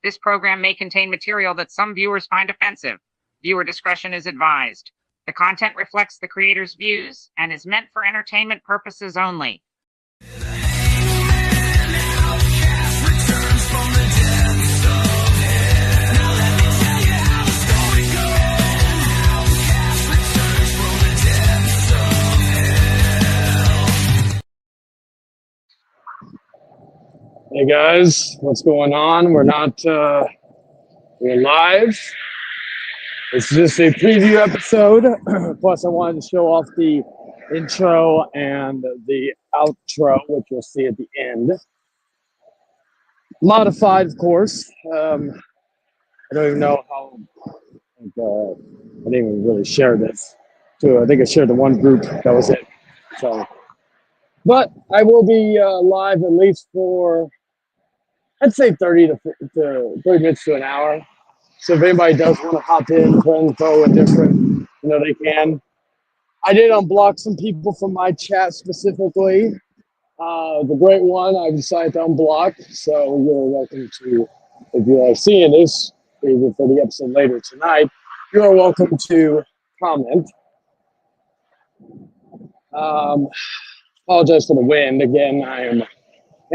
This program may contain material that some viewers find offensive. Viewer discretion is advised. The content reflects the creator's views and is meant for entertainment purposes only. Hey guys, what's going on? We're live. It's just a preview episode. Plus, I wanted to show off the intro and the outro, which you'll see at the end. Modified, of course. I don't even know how. I didn't even really share this. I think I shared the one group. That was it. So, but I will be live at least for, I'd say 30 minutes to an hour. So if anybody does want to hop in for info and different, they can. I did unblock some people from my chat specifically. The great one, I decided to unblock. So you're welcome to, if you are seeing this, even for the episode later tonight, you are welcome to comment. Apologize for the wind. Again,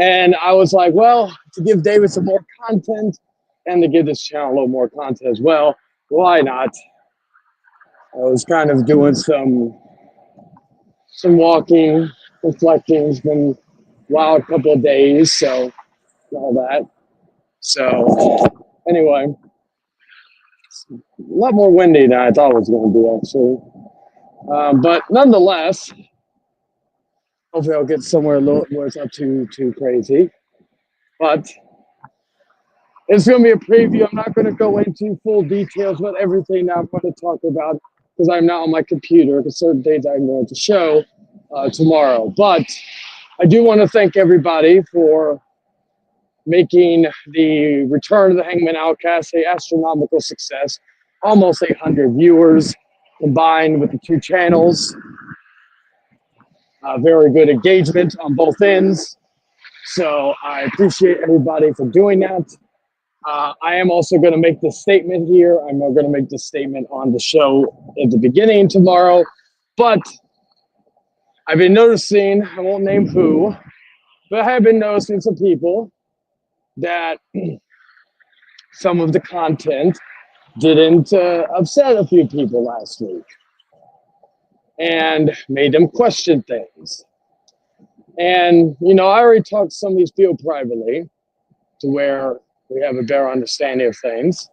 and I was like, well, to give David some more content and to give this channel a little more content as well, why not? I was kind of doing some walking, reflecting. It's been a wild couple of days, so all that. So anyway, it's a lot more windy than I thought it was going to be, actually. But nonetheless, hopefully I'll get somewhere a little where it's not too crazy. But it's going to be a preview. I'm not going to go into full details about everything that I'm going to talk about because I'm not on my computer because certain things I'm going to show tomorrow. But I do want to thank everybody for making the return of the Hangman Outcast an astronomical success. Almost 800 viewers combined with the two channels. Very good engagement on both ends. So I appreciate everybody for doing that. I am also going to make this statement here. I'm going to make this statement on the show at the beginning tomorrow. But I've been noticing, I won't name who, but I have been noticing some people that some of the content didn't upset a few people last week and made them question things. And, I already talked to some of these people privately to where we have a better understanding of things.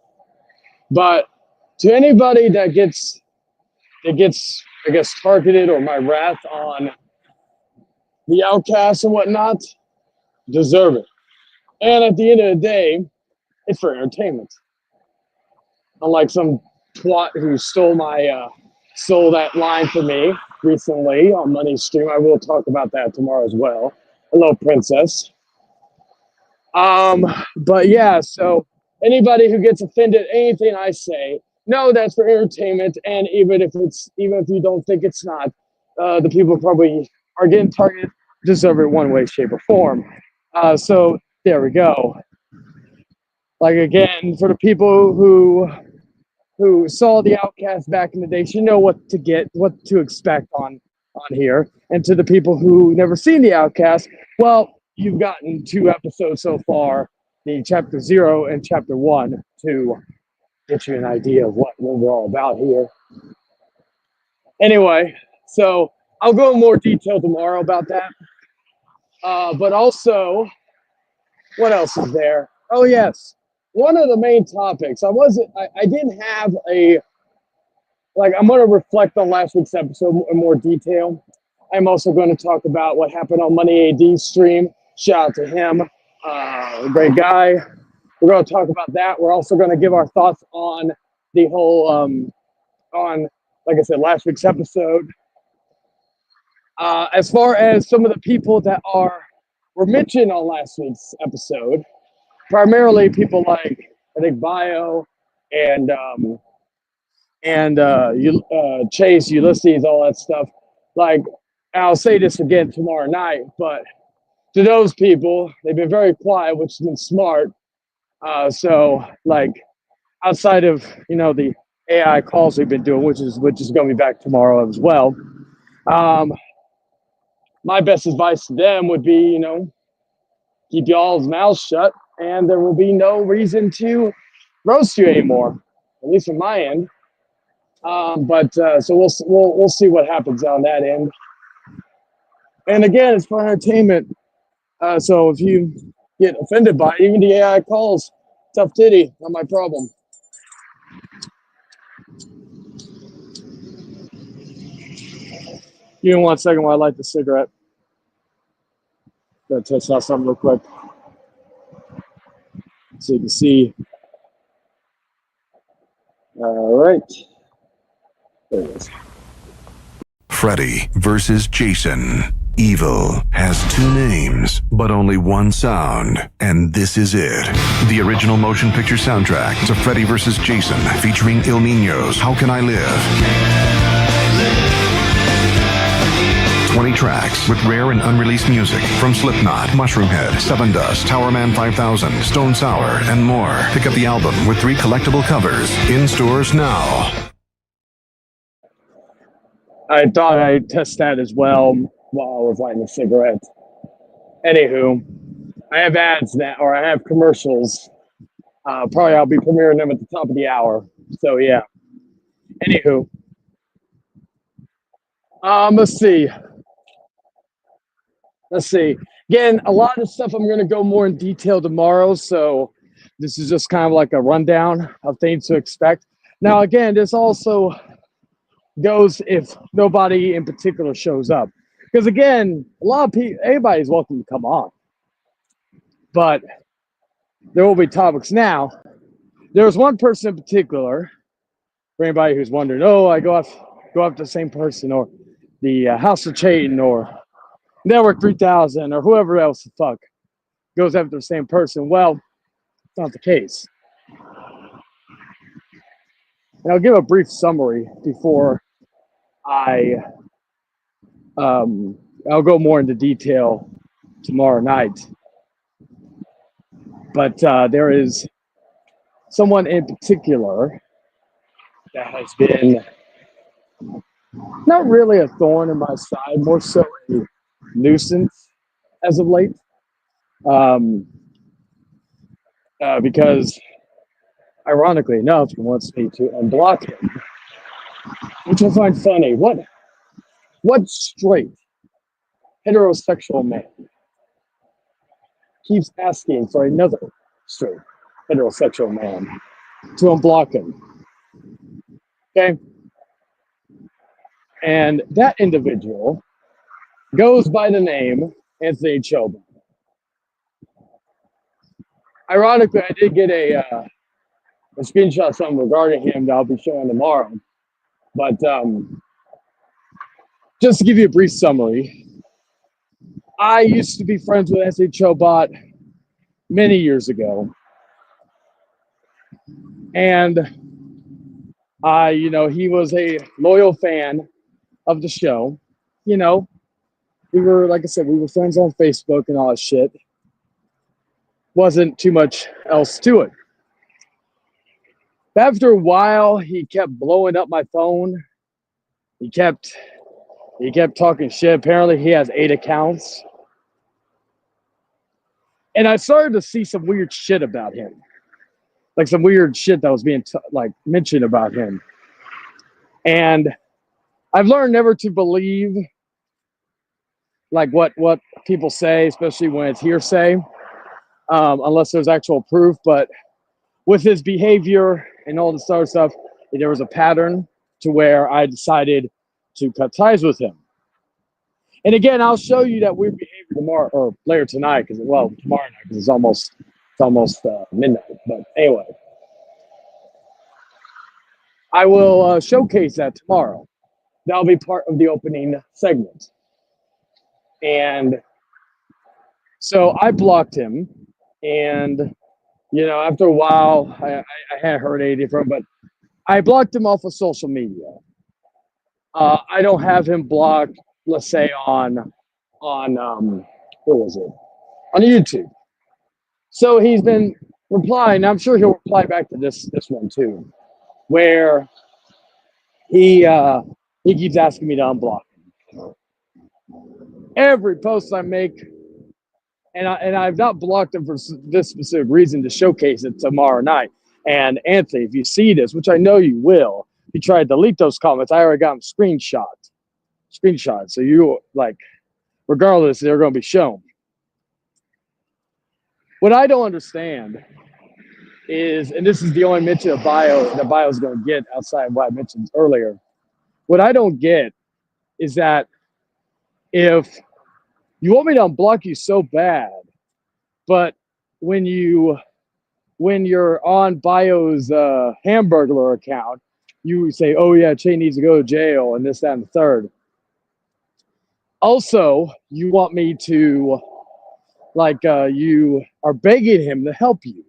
But to anybody that gets, I guess, targeted or my wrath on the Outcast and whatnot, deserve it. And at the end of the day, it's for entertainment. Unlike some twat who stole that line for me recently on Money's stream. I will talk about that tomorrow as well. Hello, Princess. But yeah, so anybody who gets offended at anything I say, no, that's for entertainment. And even if you don't think it's not, the people probably are getting targeted, deserve it one way, shape, or form. So there we go. Like again, for the people who saw the Outcast back in the day, should know what to expect on here. And to the people who never seen the Outcast, well, you've gotten 2 episodes so far, the chapter 0 and chapter 1, to get you an idea of what we're all about here. Anyway, so I'll go in more detail tomorrow about that. But also, what else is there? Oh yes, one of the main topics. I didn't have I'm going to reflect on last week's episode in more detail. I'm also going to talk about what happened on Money AD's stream. Shout out to him, great guy. We're going to talk about that. We're also going to give our thoughts on the whole, like I said, last week's episode. As far as some of the people that were mentioned on last week's episode, primarily people like, I think, Bio and Chase, Ulysses, all that stuff. Like, I'll say this again tomorrow night, but to those people, they've been very quiet, which has been smart. So like outside of the AI calls we've been doing, which is going to be back tomorrow as well. Um, my best advice to them would be, keep y'all's mouths shut, and there will be no reason to roast you anymore, at least from my end. But so we'll see what happens on that end. And again, it's for entertainment. So if you get offended by it, even the AI calls, tough titty, not my problem. Give me 1 second while I light the cigarette. Gotta test out something real quick so you can see. All right. There it is. Freddy versus Jason. Evil has two names, but only one sound, and this is it. The original motion picture soundtrack to Freddy vs. Jason, featuring Il Niño's How Can I Live? 20 tracks with rare and unreleased music from Slipknot, Mushroomhead, Seven Dust, Towerman 5000, Stone Sour, and more. Pick up the album with 3 collectible covers in stores now. I thought I'd test that as well while I was lighting a cigarette. Anywho, I have ads now, or I have commercials. Probably I'll be premiering them at the top of the hour. So yeah. Anywho, let's see. Again, a lot of stuff I'm going to go more in detail tomorrow. So this is just kind of like a rundown of things to expect. Now, again, this also goes if nobody in particular shows up. Because again, a lot of people, everybody's welcome to come on. But there will be topics. Now, there was one person in particular, for anybody who's wondering, oh, I go after the same person, or the House of Chayton, or Network 3000, or whoever else the fuck goes after the same person. Well, it's not the case. And I'll give a brief summary before I'll go more into detail tomorrow night. But there is someone in particular that has been not really a thorn in my side, more so a nuisance as of late. Because ironically enough, he wants me to unblock him, which I find funny. What straight heterosexual man keeps asking for another straight heterosexual man to unblock him? Okay. And that individual goes by the name Anthony Choba. Ironically, I did get a screenshot of something regarding him that I'll be showing tomorrow. But just to give you a brief summary, I used to be friends with Anthony Chobot many years ago. And he was a loyal fan of the show. We were, like I said, we were friends on Facebook and all that shit. Wasn't too much else to it. After a while, he kept blowing up my phone. He kept talking shit. Apparently, he has 8 accounts. And I started to see some weird shit about him. Like some weird shit that was being mentioned about him. And I've learned never to believe like what people say, especially when it's hearsay, unless there's actual proof. But with his behavior and all this other stuff, there was a pattern to where I decided to cut ties with him. And again, I'll show you that weird behavior tomorrow or later tonight, tomorrow night, because it's almost midnight. But anyway, I will showcase that tomorrow. That'll be part of the opening segment. And so I blocked him, and after a while, I hadn't heard anything from him, but I blocked him off of social media. I don't have him blocked, let's say on what was it? On YouTube. So he's been reply, and I'm sure he'll reply back to this one too, where he keeps asking me to unblock every post I make, and I've not blocked him for this specific reason to showcase it tomorrow night. And Anthony, if you see this, which I know you will, you try to delete those comments. I already got them screenshot. So you like, regardless, they're going to be shown. What I don't understand is, and this is the only mention of bio that bio is going to get outside of what I mentioned earlier. What I don't get is that if you want me to unblock you so bad, but when you're on bio's Hamburglar account, you say, "Oh yeah, Che needs to go to jail," and this, that, and the third. Also, you want me to, like, you are begging him to help you.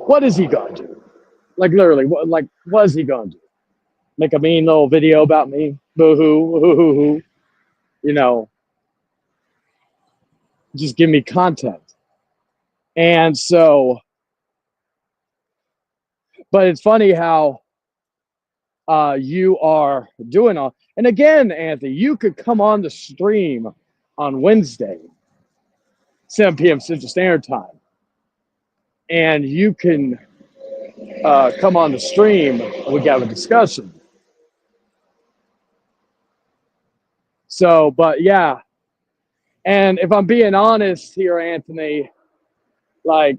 What is he going to do? Like, literally, what is he going to do? Make a mean little video about me? Boo-hoo, hoo-hoo-hoo. You know, just give me content. And so, but it's funny how you are doing all. And again, Anthony, you could come on the stream on Wednesday, 7 p.m. Central Standard Time, and you can come on the stream and we can have a discussion. So, but yeah. And if I'm being honest here, Anthony, like,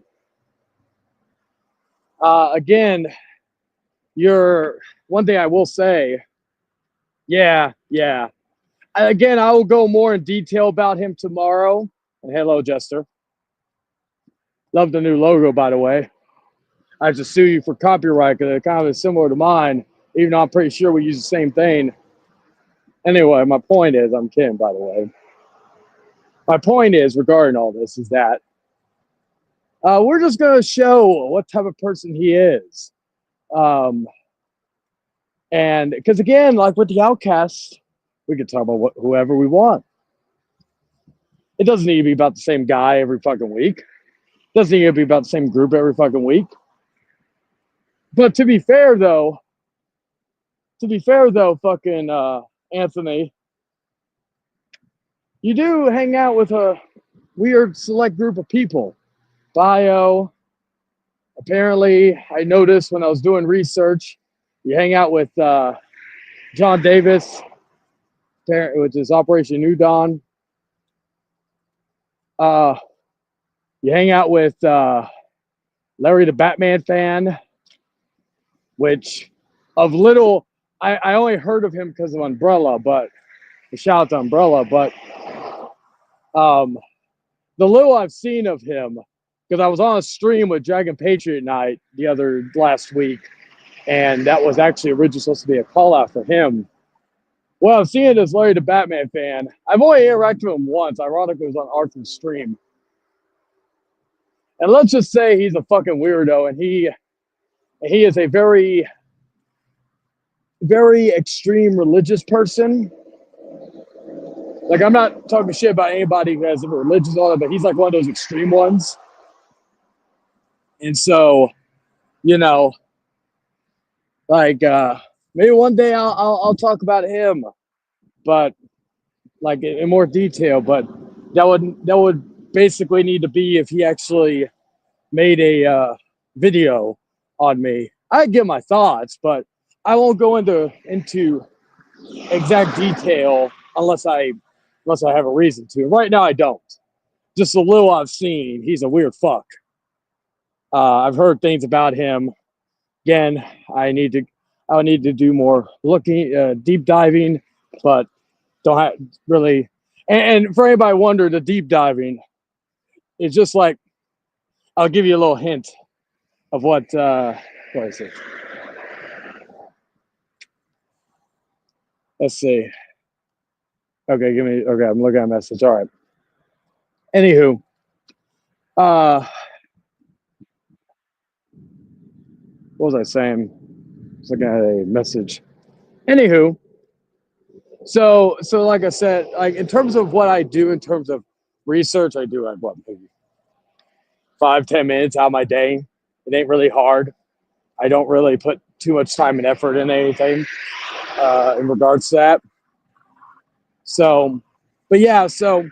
again, you're one thing I will say. Yeah. Again, I will go more in detail about him tomorrow. And hello, Jester. Love the new logo, by the way. I have to sue you for copyright because it kind of is similar to mine, even though I'm pretty sure we use the same thing. Anyway, my point is, I'm kidding, by the way. My point is, regarding all this, is that we're just going to show what type of person he is. And because, again, like with the Outcast, we can talk about whoever we want. It doesn't need to be about the same guy every fucking week. It doesn't need to be about the same group every fucking week. But to be fair, though, fucking Anthony, you do hang out with a weird select group of people. Bio, apparently, I noticed when I was doing research, you hang out with John Davis, which is Operation New Dawn. You hang out with Larry the Batman fan, which of little, I only heard of him because of Umbrella, but shout out to Umbrella. But the little I've seen of him, because I was on a stream with Dragon Patriot Night last week, and that was actually originally supposed to be a call out for him. Well, I've seen it as Larry the Batman fan. I've only interacted with him once. Ironically, it was on Arthur's stream. And let's just say he's a fucking weirdo, and he is a very, very extreme religious person. Like, I'm not talking shit about anybody who has a religious on it, but he's like one of those extreme ones. And so, you know, like maybe one day I'll talk about him, but like in more detail. But that would basically need to be if he actually made a video on me. I'd give my thoughts, but I won't go into exact detail unless I have a reason to. Right now, I don't. Just a little I've seen. He's a weird fuck. I've heard things about him. Again, I would need to do more looking, deep diving, but don't have really. And for anybody wonder, the deep diving is just like, I'll give you a little hint of what is it? Let's see. Okay, okay, I'm looking at a message. All right. Anywho, what was I saying? I was looking at a message. Anywho, so like I said, like in terms of what I do in terms of research, I do like what, maybe 5-10 minutes out of my day. It ain't really hard. I don't really put too much time and effort in anything in regards to that. So, but yeah, so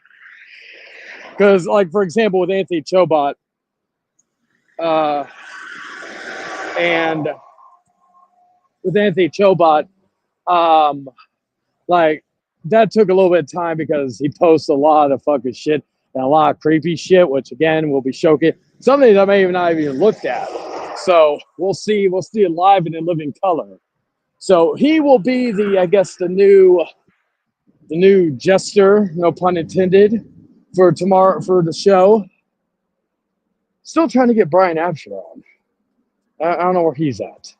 because like for example with Anthony Chobot, and with Anthony Chobot, like that took a little bit of time because he posts a lot of fucking shit and a lot of creepy shit, which again will be showcased. Some things I may even not even looked at. So we'll see. We'll see it live and in living color. So he will be I guess the new jester, no pun intended, for tomorrow for the show. Still trying to get Brian Absher on. I don't know where he's at.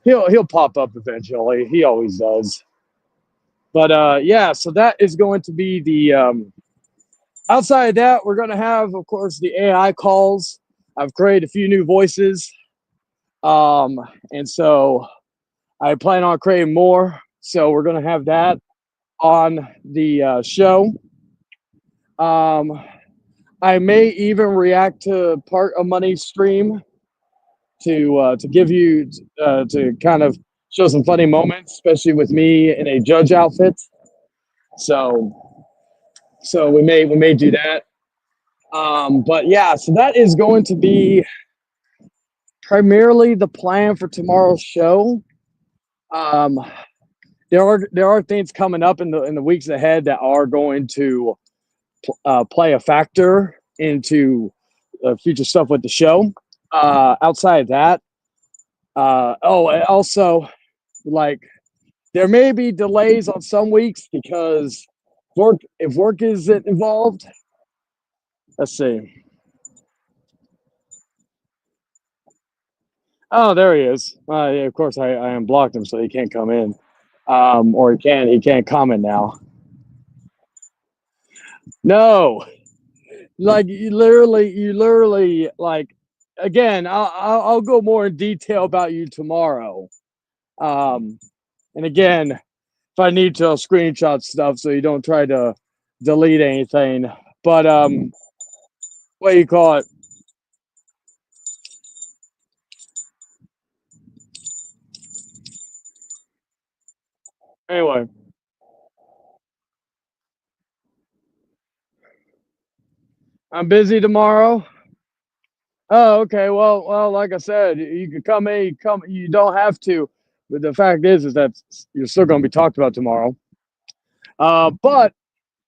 He'll pop up eventually. He always does. But yeah, so that is going to be the outside of that, we're going to have, of course, the AI calls. I've created a few new voices. And so I plan on creating more. So we're going to have that on the show. I may even react to part of Money's stream to give you to kind of show some funny moments, especially with me in a judge outfit. So we may do that. But yeah, so that is going to be primarily the plan for tomorrow's show. There are things coming up in the weeks ahead that are going to play a factor into future stuff with the show. Outside of that, and also like there may be delays on some weeks because if work is involved. Let's see. Oh, there he is. Yeah, of course, I unblocked him so he can't come in, or he can't comment now. No, like you literally like again. I'll go more in detail about you tomorrow. And again, if I need to, I'll screenshot stuff so you don't try to delete anything. But what do you call it? Anyway, I'm busy tomorrow. Oh, okay. Well, like I said, you can come in. You don't have to. But the fact is that you're still going to be talked about tomorrow. But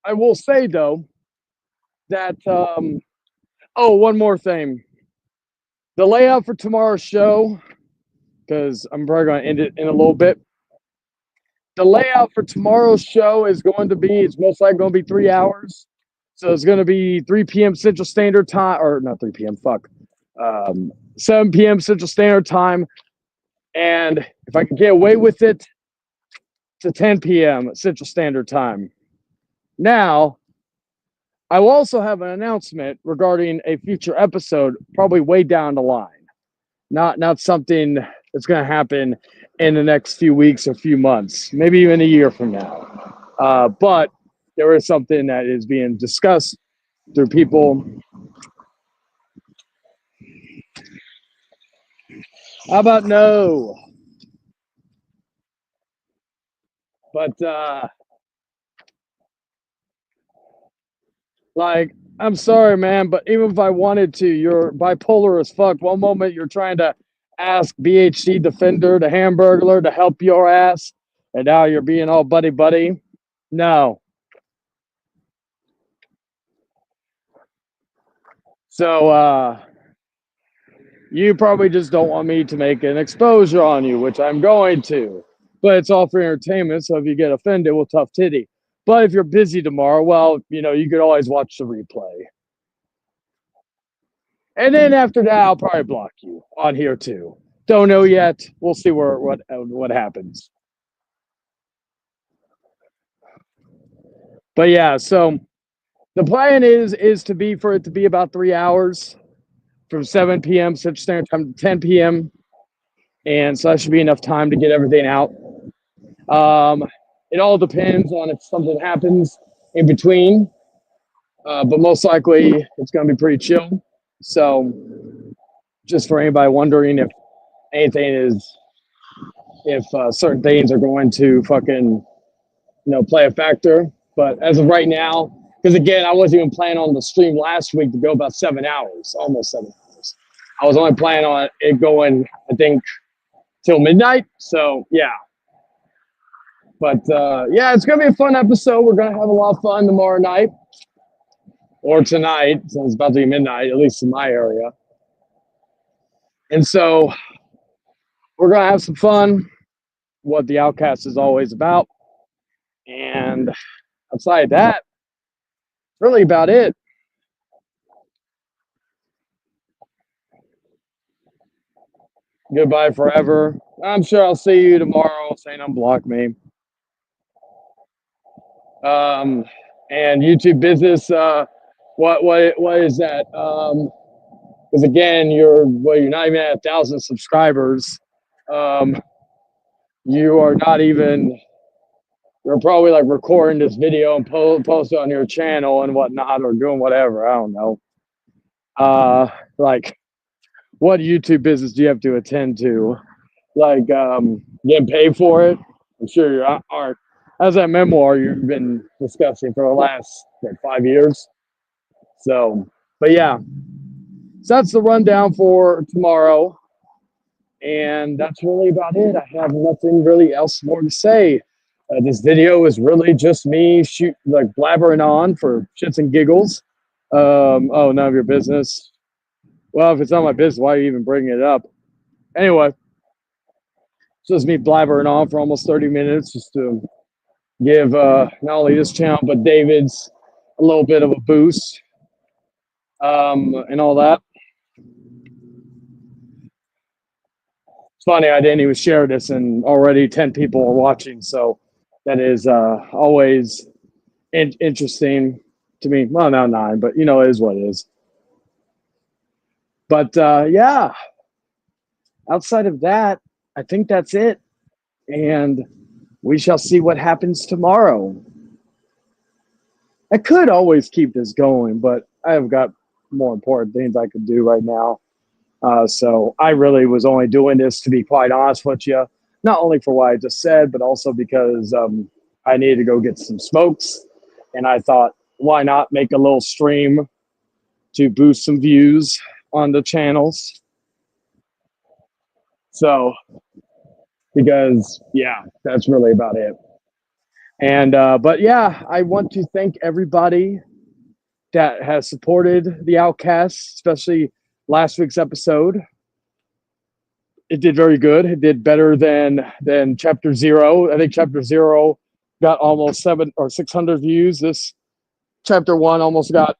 I will say though that one more thing. The layout for tomorrow's show, because I'm probably going to end it in a little bit. The layout for tomorrow's show is going to be, it's most likely going to be 3 hours. So it's going to be 3 p.m. Central Standard Time, or not 3 p.m., 7 p.m. Central Standard Time. And if I can get away with it, to 10 p.m. Central Standard Time. Now, I will also have an announcement regarding a future episode, probably way down the line. Not something that's going to happen in the next few weeks or few months, maybe even a year from now. But there is something that is being discussed through people. How about no? But like, I'm sorry, man, but even if I wanted to, you're bipolar as fuck. One moment you're trying to ask BHC Defender, the Hamburglar, to help your ass, and now you're being all buddy. No. So you probably just don't want me to make an exposure on you, which I'm going to. But it's all for entertainment, so if you get offended, well, tough titty. But if you're busy tomorrow, well, you could always watch the replay. And then after that, I'll probably block you on here too. Don't know yet. We'll see what happens. But yeah, so the plan is for it to be about 3 hours from 7 p.m. Central Standard Time to 10 p.m. And so that should be enough time to get everything out. It all depends on if something happens in between. But most likely it's going to be pretty chill. So, just for anybody wondering if anything is, if certain things are going to fucking, play a factor. But as of right now, because again, I wasn't even planning on the stream last week to go about 7 hours, almost 7 hours. I was only planning on it going, I think, till midnight. So, yeah. But yeah, it's going to be a fun episode. We're going to have a lot of fun tomorrow night or tonight, since it's about to be midnight, at least in my area. And so we're going to have some fun, what the Outcast is always about. And outside that, really about it. Goodbye forever. I'm sure I'll see you tomorrow. Saying unblock me. And YouTube business. What is that? Because again, you're not even at 1,000 subscribers. You are not even. You're probably like recording this video and post it on your channel and whatnot, or doing whatever. I don't know. Like, what YouTube business do you have to attend to? Like, getting paid for it? I'm sure you aren't. As that memoir you've been discussing for the last 5 years. So, but yeah, so that's the rundown for tomorrow, and that's really about it. I have nothing really else more to say. This video is really just me blabbering on for shits and giggles. Oh, none of your business. Well, if it's not my business, why are you even bringing it up? Anyway, it's just me blabbering on for almost 30 minutes just to give not only this channel but David's a little bit of a boost, and all that. It's funny, I didn't even share this and already 10 people are watching, so that is always interesting to me. Well, now 9, but it is what it is. But yeah, outside of that, I think that's it, and we shall see what happens tomorrow. I could always keep this going, but I have got more important things I could do right now. So I really was only doing this, to be quite honest with you, not only for what I just said, but also because I needed to go get some smokes. And I thought, why not make a little stream to boost some views on the channels? So, because, yeah, that's really about it. And, but yeah, I want to thank everybody that has supported the Outcast, especially last week's episode. It did very good. It did better than Chapter 0. I think Chapter 0 got almost 700 or 600 views. This Chapter 1 almost got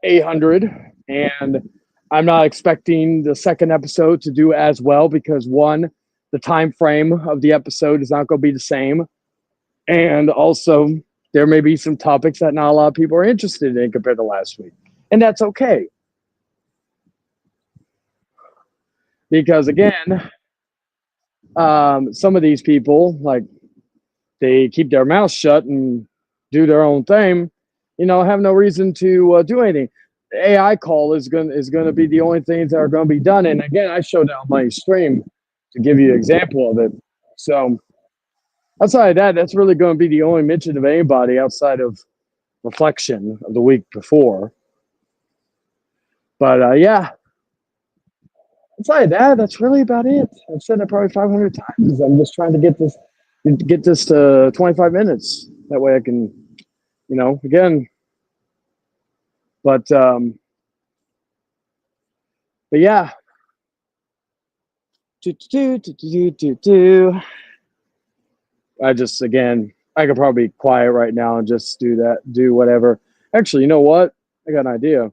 800. And I'm not expecting the second episode to do as well because, one, the time frame of the episode is not going to be the same. And also, there may be some topics that not a lot of people are interested in compared to last week. And that's okay. Because again, some of these people, like, they keep their mouths shut and do their own thing, have no reason to do anything. The AI call is going to be the only things that are going to be done. And again, I showed that on my stream to give you an example of it. So outside of that, that's really going to be the only mention of anybody outside of reflection of the week before. But yeah, outside of that, that's really about it. I've said it probably 500 times. I'm just trying to get this to 25 minutes. That way I can, again. But yeah. I just, again, I could probably be quiet right now and just do whatever. Actually, you know what? I got an idea.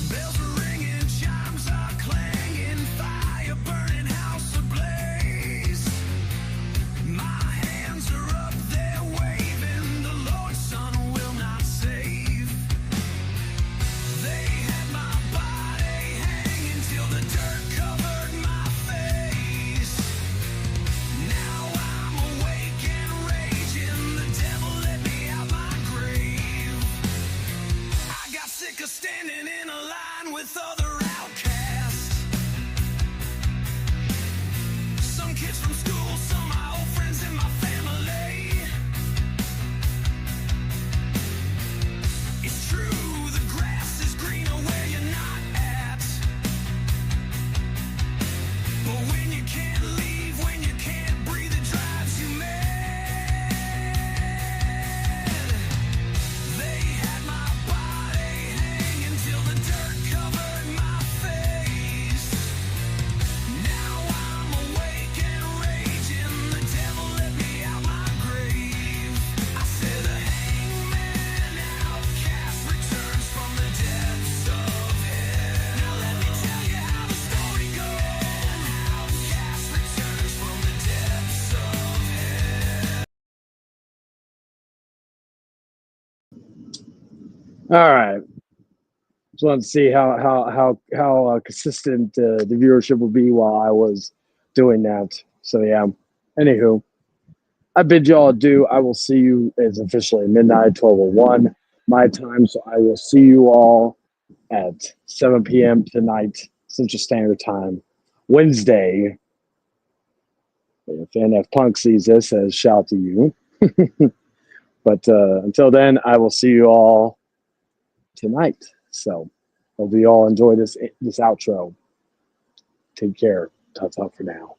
Bells are ringing, chimes are All right. Just wanted to see how consistent the viewership would be while I was doing that. So yeah. Anywho, I bid you all adieu. I will see you. It's officially midnight, 12:01 my time. So I will see you all at 7 p.m. tonight, Central Standard Time, Wednesday. If NF Punk sees this, says shout to you. But until then, I will see you all tonight. So hope you all enjoy this outro. Take care. Ta-ta for now.